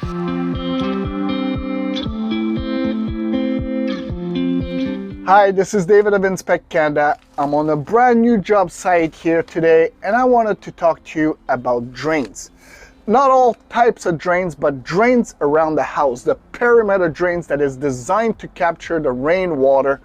Hi, this is David of Inspect Canada. I'm on a brand new job site here today, and I wanted to talk to you about drains. Not all types of drains, but drains around the house, the perimeter drains that is designed to capture the rainwater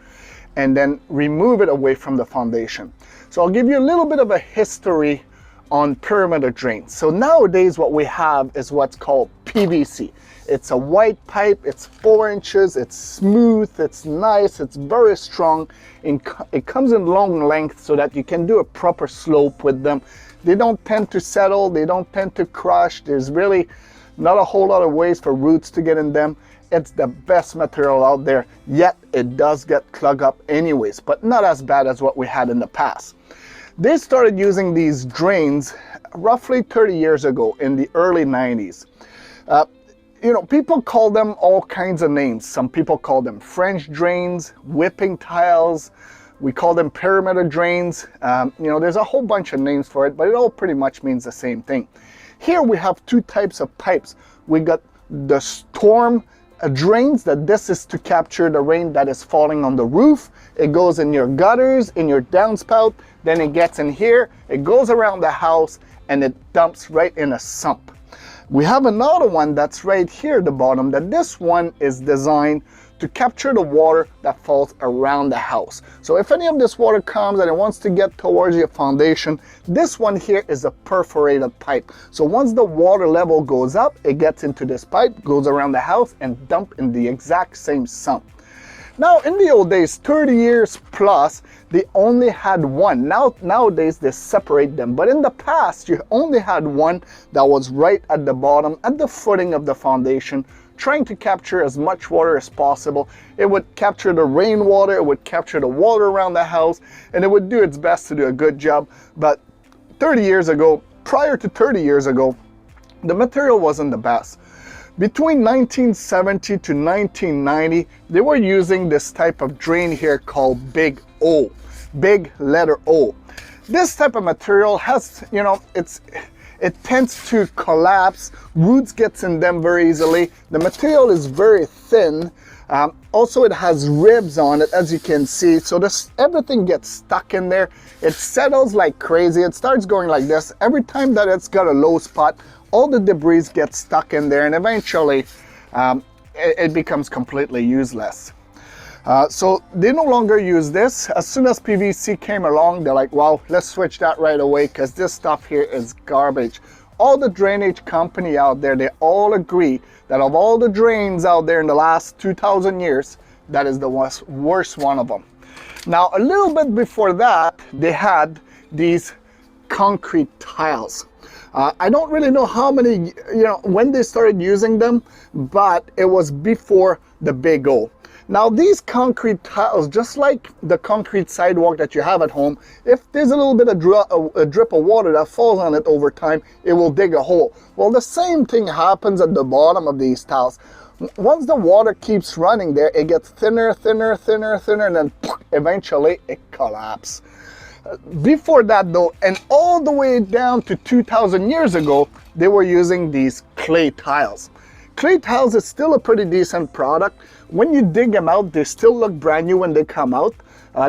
and then remove it away from the foundation. So I'll give you a little bit of a history on perimeter drains. So nowadays what we have is what's called PVC. It's a white pipe, it's 4 inches, it's smooth, it's nice, it's very strong. It comes in long length so that you can do a proper slope with them. They don't tend to settle, they don't tend to crush. There's really not a whole lot of ways for roots to get in them. It's the best material out there, yet it does get clogged up anyways, but not as bad as what we had in the past. They started using these drains roughly 30 years ago in the early 90s. You know, people call them all kinds of names. Some people call them French drains, whipping tiles. We call them perimeter drains. You know, there's a whole bunch of names for it, but it all pretty much means the same thing. Here we have two types of pipes. We got the storm drains, that this is to capture the rain that is falling on the roof. It goes in your gutters, in your downspout, then it gets in here, it goes around the house, and it dumps right in a sump. We have another one that's right here at the bottom, that this one is designed to capture the water that falls around the house. So if any of this water comes and it wants to get towards your foundation, this one here is a perforated pipe. So once the water level goes up, it gets into this pipe, goes around the house, and dump in the exact same sump. Now, in the old days, 30 years plus, they only had one. Nowadays, they separate them. But in the past, you only had one that was right at the bottom, at the footing of the foundation, trying to capture as much water as possible. It would capture the rainwater, it would capture the water around the house, and it would do its best to do a good job. But 30 years ago, prior to 30 years ago, the material wasn't the best. Between 1970 to 1990, they were using this type of drain here called Big O, big letter O. This type of material has, you know, it tends to collapse, roots gets in them very easily. The material is very thin. Also, it has ribs on it, as you can see, so everything gets stuck in there. It settles like crazy. It starts going like this. Every time that it's got a low spot, all the debris gets stuck in there, and eventually it becomes completely useless. So they no longer use this. As soon as PVC came along, they're like, wow, let's switch that right away, because this stuff here is garbage. All the drainage company out there, they all agree that of all the drains out there in the last 2,000 years, that is the worst one of them. Now, a little bit before that, they had these concrete tiles. I don't really know how many, you know, when they started using them, but it was before the Big O. Now, these concrete tiles, just like the concrete sidewalk that you have at home, if there's a little bit of a drip of water that falls on it over time, it will dig a hole. Well, the same thing happens at the bottom of these tiles. Once the water keeps running there, it gets thinner, thinner, thinner, thinner, and then eventually it collapses. Before that though, and all the way down to 2,000 years ago, they were using these clay tiles. Clay tiles is still a pretty decent product. When you dig them out, they still look brand new when they come out.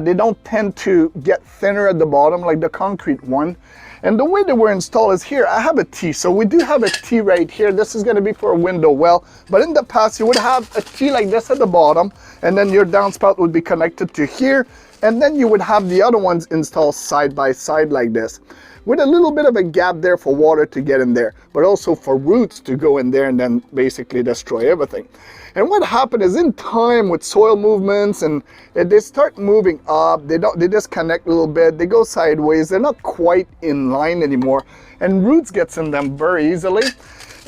They don't tend to get thinner at the bottom like the concrete one. And the way they were installed is here. I have a T, so we do have a T right here. This is going to be for a window well, but in the past you would have a T like this at the bottom, and then your downspout would be connected to here, and then you would have the other ones installed side by side like this, with a little bit of a gap there for water to get in there, but also for roots to go in there and then basically destroy everything. And what happened is, in time with soil movements, and they start moving up, they disconnect a little bit, they go sideways, they're not quite in line anymore, and roots gets in them very easily.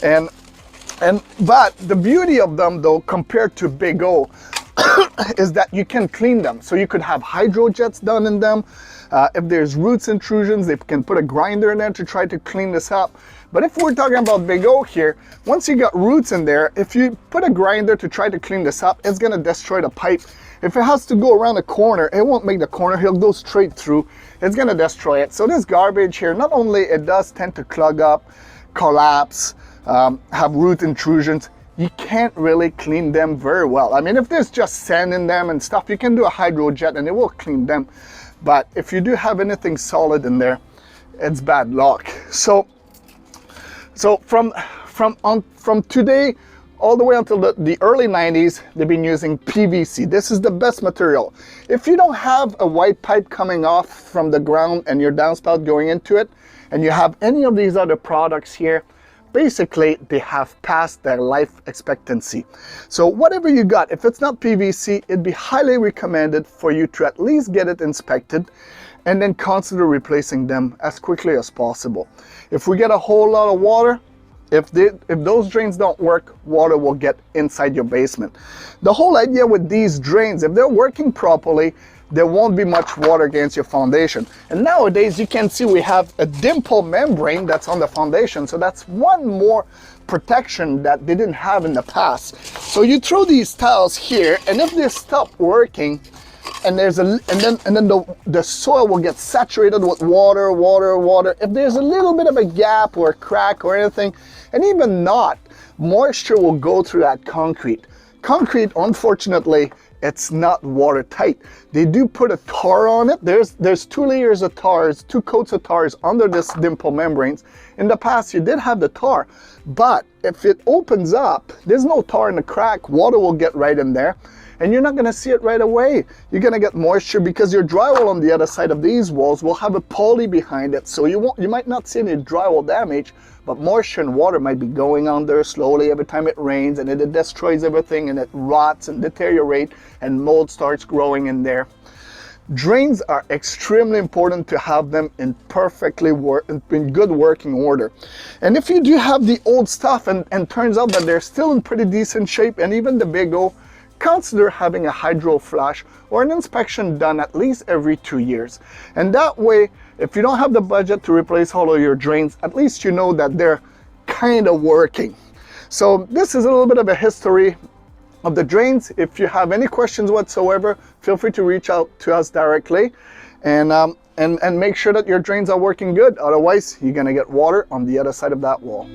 But the beauty of them though, compared to Big O, is that you can clean them. So you could have hydro jets done in them. If there's roots intrusions, they can put a grinder in there to try to clean this up. But if we're talking about Big O here, once you got roots in there, if you put a grinder to try to clean this up, it's gonna destroy the pipe. If it has to go around the corner, it won't make the corner, it'll go straight through. It's gonna destroy it. So this garbage here, not only it does tend to clog up, collapse, have root intrusions, you can't really clean them very well. I mean, if there's just sand in them and stuff, you can do a hydrojet and it will clean them. But if you do have anything solid in there, it's bad luck. So from today all the way until the early 90s, they've been using PVC. This is the best material. If you don't have a white pipe coming off from the ground and your downspout going into it, and you have any of these other products here, basically they have passed their life expectancy. So whatever you got, if it's not PVC, it'd be highly recommended for you to at least get it inspected and then consider replacing them as quickly as possible. If we get a whole lot of water, if those drains don't work, water will get inside your basement. The whole idea with these drains, if they're working properly, there won't be much water against your foundation. And nowadays you can see we have a dimple membrane that's on the foundation. So that's one more protection that they didn't have in the past. So you throw these tiles here, and if they stop working, and then the soil will get saturated with water. If there's a little bit of a gap or a crack or anything, and even not, moisture will go through that concrete. Concrete, unfortunately, it's not watertight. They do put a tar on it. There's 2 layers of tars, 2 coats of tars under this dimple membranes. In the past, you did have the tar, but if it opens up, there's no tar in the crack, water will get right in there, and you're not gonna see it right away. You're gonna get moisture because your drywall on the other side of these walls will have a poly behind it, so you might not see any drywall damage, but moisture and water might be going on there slowly every time it rains, and it destroys everything, and it rots and deteriorates, and mold starts growing in there. Drains are extremely important to have them in in good working order. And if you do have the old stuff and turns out that they're still in pretty decent shape, and even the big O, consider having a hydro flush or an inspection done at least every 2 years. And that way, if you don't have the budget to replace all of your drains, at least you know that they're kind of working. So this is a little bit of a history of the drains. If you have any questions whatsoever, feel free to reach out to us directly, and make sure that your drains are working good. Otherwise, you're gonna get water on the other side of that wall.